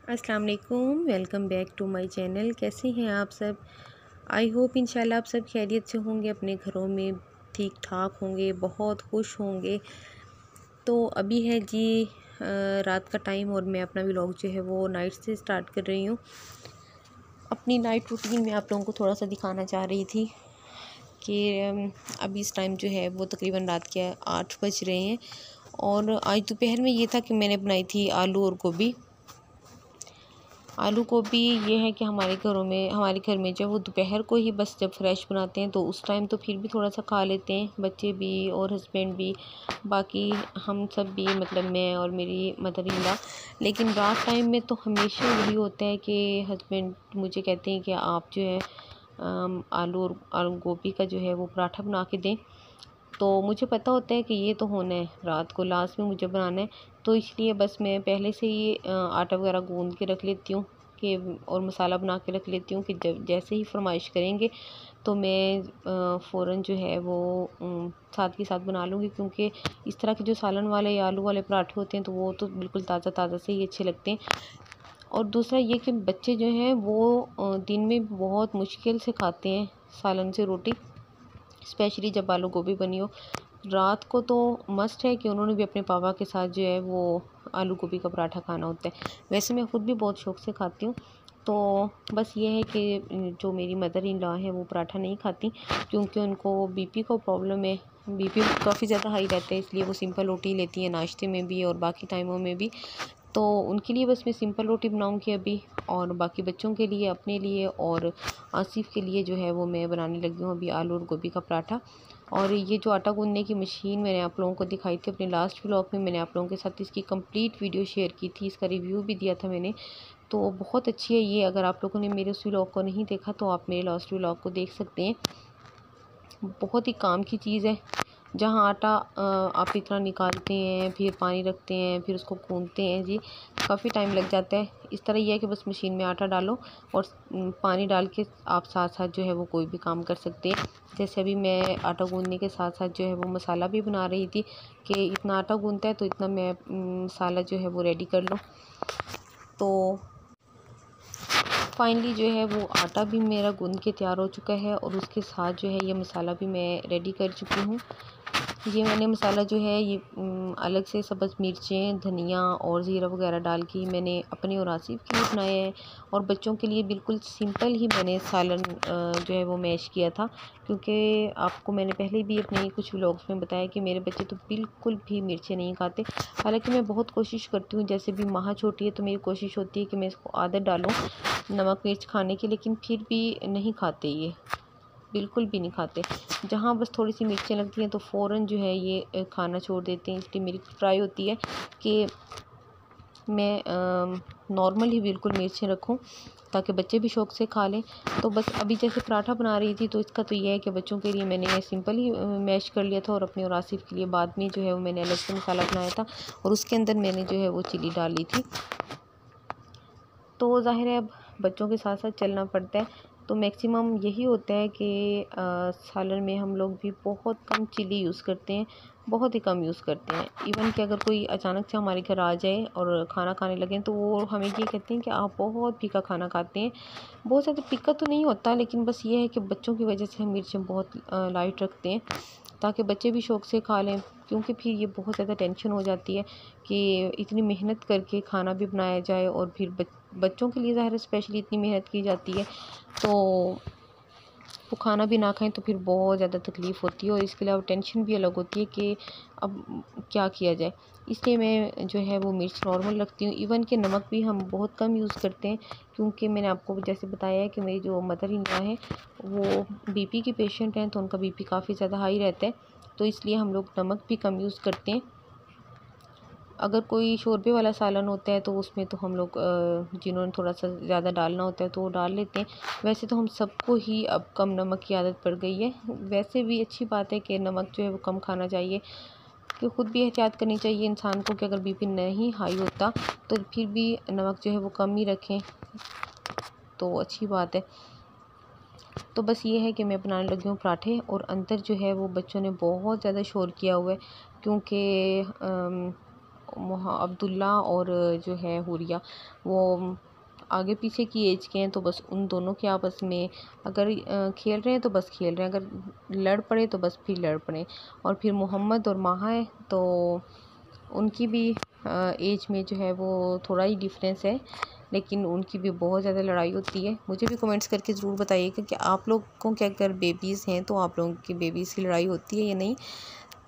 अस्सलाम वालेकुम, welcome back to my channel. कैसे हैं आप सब? आई होप इंशाल्लाह आप सब खैरियत से होंगे, अपने घरों में ठीक ठाक होंगे, बहुत खुश होंगे। तो अभी है जी रात का टाइम और मैं अपना व्लॉग जो है वो नाइट से स्टार्ट कर रही हूँ। अपनी नाइट रूटीन में आप लोगों को थोड़ा सा दिखाना चाह रही थी कि अभी इस टाइम जो है वो तकरीबन रात के 8 बज रहे हैं। और आज दोपहर में ये था कि मैंने बनाई थी आलू और गोभी। आलू गोभी ये है कि हमारे घर में जब वो दोपहर को ही बस जब फ्रेश बनाते हैं तो उस टाइम तो फिर भी थोड़ा सा खा लेते हैं, बच्चे भी और हस्बैंड भी, बाकी हम सब भी, मतलब मैं और मेरी मदर इन लॉ। लेकिन रात टाइम में तो हमेशा यही होता है कि हस्बैंड मुझे कहते हैं कि आप जो है आलू और गोभी का जो है वो पराठा बना के दें। तो मुझे पता होता है कि ये तो होना है, रात को लास्ट में मुझे बनाना है, तो इसलिए बस मैं पहले से ही आटा वगैरह गूंद के रख लेती हूँ कि और मसाला बना के रख लेती हूँ कि जब जैसे ही फरमाइश करेंगे तो मैं फ़ौरन जो है वो साथ के साथ बना लूँगी। क्योंकि इस तरह के जो सालन वाले या आलू वाले पराठे होते हैं तो वो तो बिल्कुल ताज़ा ताज़ा से ही अच्छे लगते हैं। और दूसरा ये कि बच्चे जो हैं वो दिन में बहुत मुश्किल से खाते हैं सालन से रोटी, स्पेशली जब आलू गोभी बनी हो। रात को तो मस्ट है कि उन्होंने भी अपने पापा के साथ जो है वो आलू गोभी का पराठा खाना होता है। वैसे मैं ख़ुद भी बहुत शौक़ से खाती हूँ। तो बस ये है कि जो मेरी मदर इन लॉ है वो पराठा नहीं खाती, क्योंकि उनको बीपी का प्रॉब्लम है। बीपी काफ़ी ज़्यादा हाई रहता है, इसलिए वो सिंपल रोटी लेती हैं नाश्ते में भी और बाकी टाइमों में भी। तो उनके लिए बस मैं सिंपल रोटी बनाऊंगी अभी, और बाकी बच्चों के लिए, अपने लिए और आसिफ के लिए जो है वो मैं बनाने लगी हूँ अभी आलू और गोभी का पराठा। और ये जो आटा गूंदने की मशीन मैंने आप लोगों को दिखाई थी अपने लास्ट व्लॉग में, मैंने आप लोगों के साथ इसकी कंप्लीट वीडियो शेयर की थी, इसका रिव्यू भी दिया था मैंने। तो बहुत अच्छी है ये, अगर आप लोगों ने मेरे उस व्लॉग को नहीं देखा तो आप मेरे लास्ट व्लॉग को देख सकते हैं। बहुत ही काम की चीज़ है। जहाँ आटा आप इतना निकालते हैं, फिर पानी रखते हैं, फिर उसको गूंदते हैं जी, काफ़ी टाइम लग जाता है। इस तरह यह है कि बस मशीन में आटा डालो और पानी डाल के आप साथ साथ जो है वो कोई भी काम कर सकते हैं। जैसे अभी मैं आटा गूंदने के साथ साथ जो है वो मसाला भी बना रही थी कि इतना आटा गूंदता है तो इतना मैं मसाला जो है वो रेडी कर लूँ। तो फाइनली जो है वो आटा भी मेरा गूंद के तैयार हो चुका है और उसके साथ जो है ये मसाला भी मैं रेडी कर चुकी हूँ। ये मैंने मसाला जो है ये अलग से सब्ज़ मिर्चें, धनिया और ज़ीरा वगैरह डाल के मैंने अपने और आसिफ के लिए बनाया है। और बच्चों के लिए बिल्कुल सिंपल ही मैंने सालन जो है वो मैश किया था, क्योंकि आपको मैंने पहले भी अपने कुछ व्लॉग्स में बताया कि मेरे बच्चे तो बिल्कुल भी मिर्चें नहीं खाते। हालांकि मैं बहुत कोशिश करती हूँ, जैसे भी माह छोटी है तो मेरी कोशिश होती है कि मैं इसको आदत डालूँ नमक मिर्च खाने की, लेकिन फिर भी नहीं खाते, ये बिल्कुल भी नहीं खाते। जहाँ बस थोड़ी सी मिर्चें लगती हैं तो फ़ौरन जो है ये खाना छोड़ देते हैं। इसलिए मेरी ट्राई होती है कि मैं नॉर्मल ही बिल्कुल मिर्चें रखूं ताकि बच्चे भी शौक़ से खा लें। तो बस अभी जैसे पराठा बना रही थी तो इसका तो ये है कि बच्चों के लिए मैंने सिंपल ही मैश कर लिया था, और अपने और आसिफ के लिए बाद में जो है वो मैंने अलग से मसाला बनाया था और उसके अंदर मैंने जो है वो चिली डाल ली थी। तो ज़ाहिर है अब बच्चों के साथ साथ चलना पड़ता है। तो मैक्सिमम यही होता है कि सालन में हम लोग भी बहुत कम चिली यूज़ करते हैं, बहुत ही कम यूज़ करते हैं। इवन कि अगर कोई अचानक से हमारे घर आ जाए और खाना खाने लगें तो वो हमें ये कहते हैं कि आप बहुत फीका खाना खाते हैं। बहुत ज़्यादा फीका तो नहीं होता, लेकिन बस ये है कि बच्चों की वजह से हम मिर्चें बहुत लाइट रखते हैं ताकि बच्चे भी शौक़ से खा लें। क्योंकि फिर ये बहुत ज़्यादा टेंशन हो जाती है कि इतनी मेहनत करके खाना भी बनाया जाए और फिर बच्चों के लिए ज़ाहिर है स्पेशली इतनी मेहनत की जाती है, तो वो खाना भी ना खाएं तो फिर बहुत ज़्यादा तकलीफ़ होती है और इसके अलावा टेंशन भी अलग होती है कि अब क्या किया जाए। इसलिए मैं जो है वो मिर्च नॉर्मल रखती हूँ। इवन कि नमक भी हम बहुत कम यूज़ करते हैं, क्योंकि मैंने आपको जैसे बताया है कि मेरी जो मदर इन लॉ है वो बीपी की पेशेंट हैं, तो उनका बीपी काफ़ी ज़्यादा हाई रहता है, तो इसलिए हम लोग नमक भी कम यूज़ करते हैं। अगर कोई शोरबे वाला सालन होता है तो उसमें तो हम लोग जिन्होंने थोड़ा सा ज़्यादा डालना होता है तो वो डाल लेते हैं। वैसे तो हम सबको ही अब कम नमक की आदत पड़ गई है। वैसे भी अच्छी बात है कि नमक जो है वो कम खाना चाहिए, कि ख़ुद भी एहतियात करनी चाहिए इंसान को कि अगर बीपी नहीं हाई होता तो फिर भी नमक जो है वो कम ही रखें, तो अच्छी बात है। तो बस ये है कि मैं बनाने लगी हूँ पराठे, और अंदर जो है वो बच्चों ने बहुत ज़्यादा शोर किया हुआ है, क्योंकि अब्दुल्ला और जो है हुरिया वो आगे पीछे की एज के हैं, तो बस उन दोनों के आपस में अगर खेल रहे हैं तो बस खेल रहे हैं, अगर लड़ पड़े तो बस फिर लड़ पड़े। और फिर मोहम्मद और माहा है तो उनकी भी एज में जो है वो थोड़ा ही डिफरेंस है, लेकिन उनकी भी बहुत ज़्यादा लड़ाई होती है। मुझे भी कमेंट्स करके ज़रूर बताइएगा कि आप लोगों के अगर बेबीज़ हैं तो आप लोगों की बेबीज़ की लड़ाई होती है या नहीं।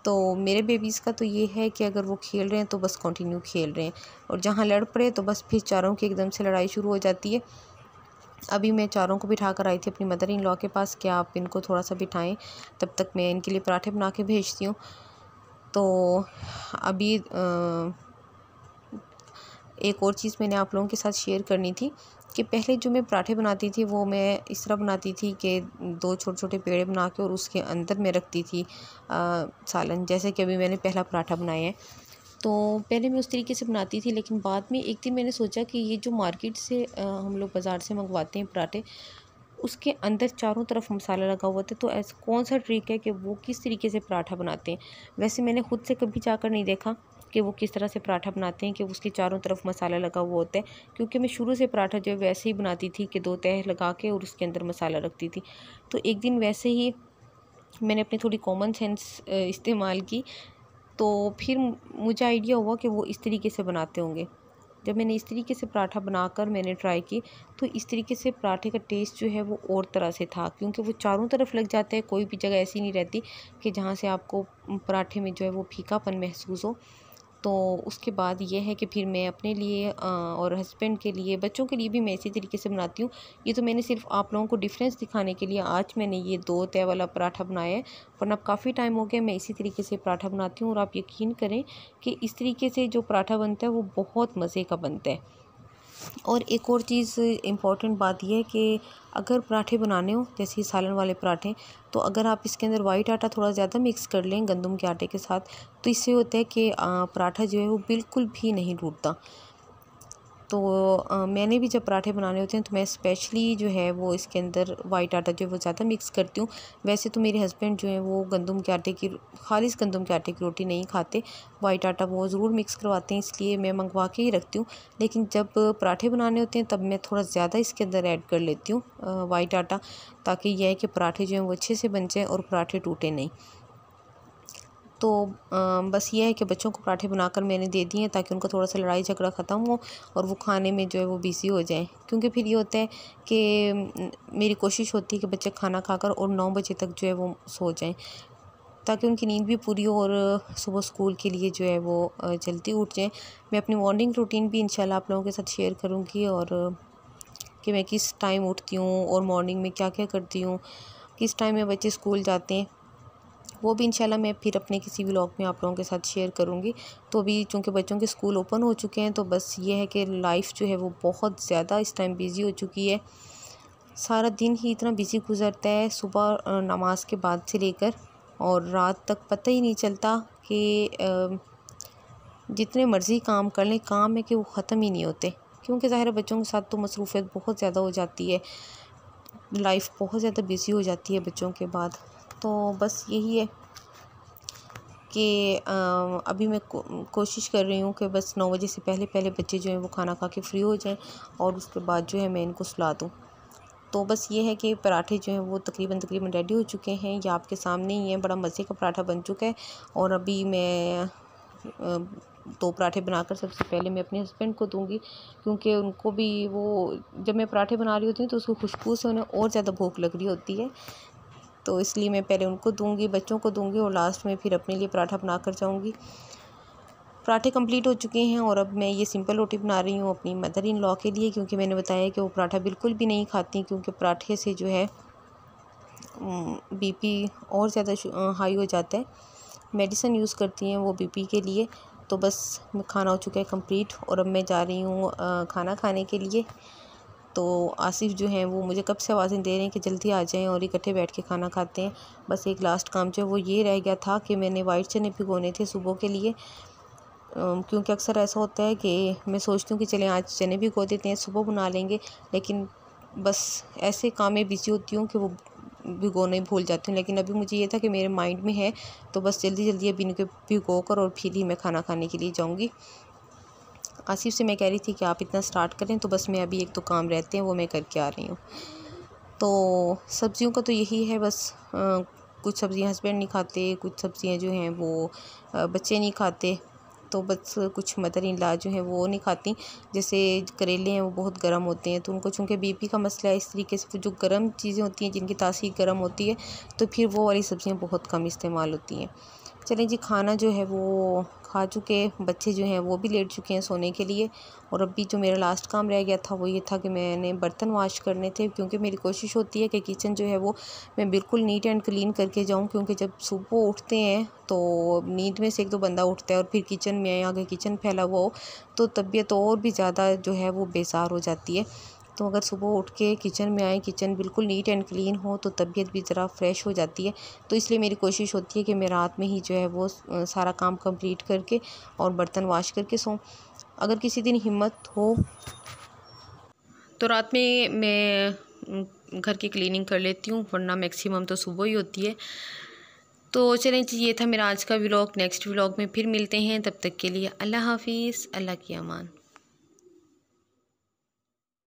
तो मेरे बेबीज़ का तो ये है कि अगर वो खेल रहे हैं तो बस कंटिन्यू खेल रहे हैं, और जहाँ लड़ पड़े तो बस फिर चारों की एकदम से लड़ाई शुरू हो जाती है। अभी मैं चारों को बिठा कर आई थी अपनी मदर इन लॉ के पास कि आप इनको थोड़ा सा बिठाएं, तब तक मैं इनके लिए पराठे बना के भेजती हूँ। तो अभी एक और चीज़ मैंने आप लोगों के साथ शेयर करनी थी कि पहले जो मैं पराठे बनाती थी वो मैं इस तरह बनाती थी कि 2 छोटे-छोटे पेड़े बना के और उसके अंदर मैं रखती थी सालन, जैसे कि अभी मैंने पहला पराठा बनाया है। तो पहले मैं उस तरीके से बनाती थी, लेकिन बाद में एक दिन मैंने सोचा कि ये जो मार्केट से हम लोग बाज़ार से मंगवाते हैं पराठे, उसके अंदर चारों तरफ मसाला लगा हुआ था, तो ऐसा कौन सा ट्रिक है कि वो किस तरीके से पराठा बनाते हैं। वैसे मैंने ख़ुद से कभी जाकर नहीं देखा कि वो किस तरह से पराठा बनाते हैं कि उसके चारों तरफ मसाला लगा हुआ होता है, क्योंकि मैं शुरू से पराठा जो है वैसे ही बनाती थी कि 2 तह लगा के और उसके अंदर मसाला रखती थी। तो एक दिन वैसे ही मैंने अपनी थोड़ी कॉमन सेंस इस्तेमाल की, तो फिर मुझे आइडिया हुआ कि वो इस तरीके से बनाते होंगे। जब मैंने इस तरीके से पराठा बनाकर मैंने ट्राई की, तो इस तरीके से पराठे का टेस्ट जो है वो और तरह से था, क्योंकि वो चारों तरफ लग जाता है। कोई भी जगह ऐसी नहीं रहती कि जहाँ से आपको पराठे में जो है वो फीकापन महसूस हो। तो उसके बाद ये है कि फिर मैं अपने लिए और हस्बैंड के लिए, बच्चों के लिए भी मैं इसी तरीके से बनाती हूँ। ये तो मैंने सिर्फ आप लोगों को डिफरेंस दिखाने के लिए आज मैंने ये 2 तह वाला पराठा बनाया है, वरना काफ़ी टाइम हो गया मैं इसी तरीके से पराठा बनाती हूँ। और आप यकीन करें कि इस तरीके से जो पराठा बनता है वो बहुत मज़े का बनता है। और एक और चीज़ इम्पॉर्टेंट बात यह है कि अगर पराठे बनाने हो, जैसे सालन वाले पराठे, तो अगर आप इसके अंदर वाइट आटा थोड़ा ज़्यादा मिक्स कर लें गंदम के आटे के साथ, तो इससे होता है कि पराठा जो है वो बिल्कुल भी नहीं टूटता। तो मैंने भी जब पराठे बनाने होते हैं तो मैं स्पेशली जो है वो इसके अंदर वाइट आटा जो है वो ज़्यादा मिक्स करती हूँ। वैसे तो मेरे हस्बैंड जो हैं वो गंदम के आटे की, खालिस गंदम के आटे की रोटी नहीं खाते, वाइट आटा वो ज़रूर मिक्स करवाते हैं, इसलिए मैं मंगवा के ही रखती हूँ। लेकिन जब पराठे बनाने होते हैं तब मैं थोड़ा ज़्यादा इसके अंदर ऐड कर लेती हूँ वाइट आटा, ताकि यह है कि पराठे जो हैं वो अच्छे से बन जाएँ और पराठे टूटे नहीं। तो बस ये है कि बच्चों को पराठे बनाकर मैंने दे दिए हैं ताकि उनका थोड़ा सा लड़ाई झगड़ा ख़त्म हो और वो खाने में जो है वो बिज़ी हो जाएं, क्योंकि फिर ये होता है कि मेरी कोशिश होती है कि बच्चे खाना खाकर और 9 बजे तक जो है वो सो जाएं, ताकि उनकी नींद भी पूरी हो और सुबह स्कूल के लिए जो है वो जल्दी उठ जाएँ। मैं अपनी मॉर्निंग रूटीन भी इंशाल्लाह आप लोगों के साथ शेयर करूँगी, और कि मैं किस टाइम उठती हूँ और मॉर्निंग में क्या क्या करती हूँ, किस टाइम में बच्चे स्कूल जाते हैं, वो भी इंशाल्लाह मैं फिर अपने किसी व्लॉग में आप लोगों के साथ शेयर करूँगी। तो अभी चूँकि बच्चों के स्कूल ओपन हो चुके हैं, तो बस ये है कि लाइफ जो है वो बहुत ज़्यादा इस टाइम बिज़ी हो चुकी है। सारा दिन ही इतना बिज़ी गुज़रता है, सुबह नमाज के बाद से लेकर और रात तक पता ही नहीं चलता कि जितने मर्ज़ी काम कर लें, काम है कि वो ख़त्म ही नहीं होते, क्योंकि ज़ाहिर है बच्चों के साथ तो मसरूफ़ियत बहुत ज़्यादा हो जाती है, लाइफ बहुत ज़्यादा बिज़ी हो जाती है बच्चों के बाद। तो बस यही है कि अभी मैं कोशिश कर रही हूँ कि बस 9 बजे से पहले पहले बच्चे जो हैं वो खाना खा के फ्री हो जाएं और उसके बाद जो है मैं इनको सुला दूँ। तो बस ये है कि पराठे जो हैं वो तकरीबन रेडी हो चुके हैं, ये आपके सामने ही हैं। बड़ा मज़े का पराठा बन चुका है। और अभी मैं 2 पराठे बनाकर सबसे पहले मैं अपने हस्बैंड को दूँगी, क्योंकि उनको भी वो, जब मैं पराठे बना रही होती हूँ तो उसकी खुशबू से उन्हें और ज़्यादा भूख लग रही होती है, तो इसलिए मैं पहले उनको दूँगी, बच्चों को दूँगी और लास्ट में फिर अपने लिए पराठा बना कर जाऊँगी। पराठे कंप्लीट हो चुके हैं और अब मैं ये सिंपल रोटी बना रही हूँ अपनी मदर इन लॉ के लिए, क्योंकि मैंने बताया कि वो पराठा बिल्कुल भी नहीं खाती, क्योंकि पराठे से जो है बीपी और ज़्यादा हाई हो जाता है। मेडिसिन यूज़ करती हैं वो बीपी के लिए। तो बस खाना हो चुका है कंप्लीट और अब मैं जा रही हूँ खाना खाने के लिए। तो आसिफ जो हैं वो मुझे कब से आवाज़ें दे रहे हैं कि जल्दी आ जाएं और इकट्ठे बैठ के खाना खाते हैं। बस एक लास्ट काम जो है वो ये रह गया था कि मैंने वाइट चने भिगोने थे सुबह के लिए, क्योंकि अक्सर ऐसा होता है कि मैं सोचती हूँ कि चलें आज चने भिगो देते हैं, सुबह बना लेंगे, लेकिन बस ऐसे काम में बिज़ी होती हूँ कि वो भिगोना ही भूल जाती हूँ, लेकिन अभी मुझे ये था कि मेरे माइंड में है तो बस जल्दी जल्दी अभी इनको भिगो कर और फिर ही मैं खाना खाने के लिए जाऊँगी। आसिफ से मैं कह रही थी कि आप इतना स्टार्ट करें, तो बस मैं अभी एक तो काम रहते हैं वो मैं करके आ रही हूँ। तो सब्ज़ियों का तो यही है बस, कुछ सब्ज़ियाँ हस्बैंड नहीं खाते, कुछ सब्ज़ियाँ जो हैं वो बच्चे नहीं खाते, तो बस कुछ मदर इन लॉ जो है वो नहीं खाती। जैसे करेले हैं वो बहुत गर्म होते हैं, तो उनको चूँकि बीपी का मसला है, इस तरीके से जो गर्म चीज़ें होती हैं जिनकी तासीर गर्म होती है, तो फिर वो वाली सब्ज़ियाँ बहुत कम इस्तेमाल होती हैं। चलें जी, खाना जो है वो खा चुके, बच्चे जो हैं वो भी लेट चुके हैं सोने के लिए। और अभी जो मेरा लास्ट काम रह गया था वो ये था कि मैंने बर्तन वॉश करने थे, क्योंकि मेरी कोशिश होती है कि किचन जो है वो मैं बिल्कुल नीट एंड क्लीन करके जाऊं, क्योंकि जब सुबह उठते हैं तो नींद में से एक दो बंदा उठता है और फिर किचन में आए, आगे किचन फैला हुआ हो, तो तबीयत और भी ज़्यादा जो है वो बेजार हो जाती है। तो अगर सुबह उठ के किचन में आए, किचन बिल्कुल नीट एंड क्लीन हो, तो तबीयत भी ज़रा फ्रेश हो जाती है। तो इसलिए मेरी कोशिश होती है कि मैं रात में ही जो है वो सारा काम कंप्लीट करके और बर्तन वॉश करके सोऊं। अगर किसी दिन हिम्मत हो तो रात में मैं घर की क्लीनिंग कर लेती हूँ, वरना मैक्सिमम तो सुबह ही होती है। तो चलें जी, ये था मेरा आज का व्लॉग। नेक्स्ट व्लॉग में फिर मिलते हैं, तब तक के लिए अल्लाह हाफिज़, अल्लाह की अमान।